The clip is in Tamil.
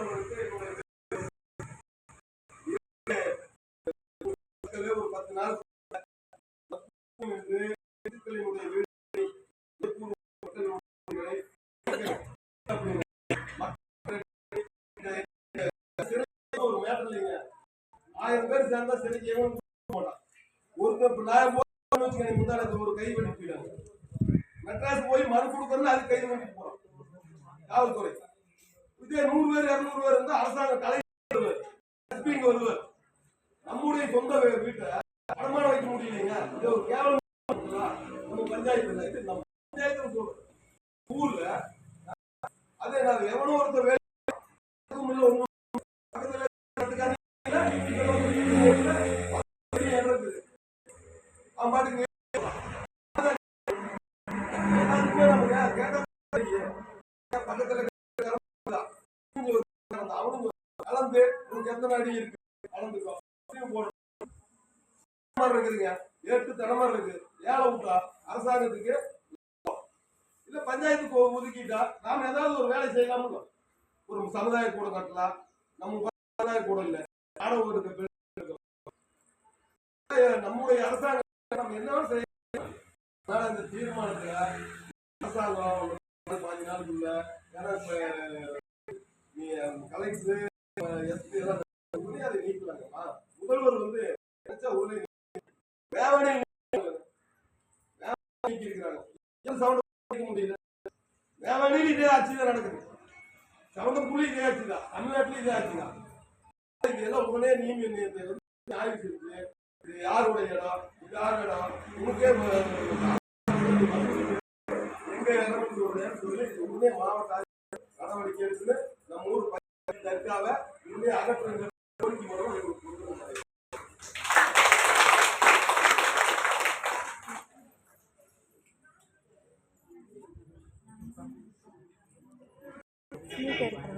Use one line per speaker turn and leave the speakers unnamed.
ஒரு 10 நாள் ஒரு மேட்டர் இல்லைங்க. 1000 பேர் சேர்ந்தா சிறைக்கு ஒருத்தர் நான் முந்தானத்து ஒரு கை பண்ணி போயிடாங்க. மெட்ராஸ் போய் மனு கொடுக்கறது அது கைது பண்ணிட்டு போறோம் காவல்துறை. இதே 100 பேர் 200 பேர் இருந்தா அரசாங்கம் தலைவர் வருவார். நம்முடைய சொந்த வீட்டை அடமானம் வைக்க முடியலைங்க. இது ஒரு கேவலம். நம்ம பஞ்சாயத்துல இது நம்ம பஞ்சாயத்துல சொல்றோம். ஊர்ல அதே நான் எவனோ ஒருத்தர் வேலை பக்கத்துல அவனும் கலந்து எத்தனை அடி இருக்கு கலந்துக்கோ இருக்குதுங்க. 8 தலைமுறை இருக்கு. ஏழை விட்டா அரசாங்கத்துக்கு இல்ல பஞ்சாயத்துக்கு ஒதுக்கிட்டா நாம ஏதாவது ஒரு வேலை செய்யலாம்ல. ஒரு சமுதாய கூட கட்டலாம். நம்ம சமுதாய கூட இல்ல ஆடவ இருக்கு. நம்முடைய அரசாங்கம் நம்ம என்ன செய்யலாம். இந்த தீர்மானத்துல அரசாங்கம் 5 நாளுக்குள்ள ஏன்னா நீ கலெக்டர் எஸ்பி எல்லாம் அதை நீக்கலாங்கம்மா. முதல்வர் வந்து முடியல. வேவணியில் இதே ஆட்சி தான் நடக்குது. சவுண்டக்குள்ள இதே ஆட்சி தான். தமிழ்நாட்டில் இதே ஆட்சி தான். இதெல்லாம் உடனே நீங்க ஆய்வு செஞ்சு இது யாருடைய இடம், இது யார் இடம், உனக்கே எங்க இடம் சொல்லி உடனே மாவட்ட நடவடிக்கை எடுத்து நம்ம ஊர் தற்காவ உடனே அகற்ற கோரிக்கை மூலம்
ஸ்பீக்கர்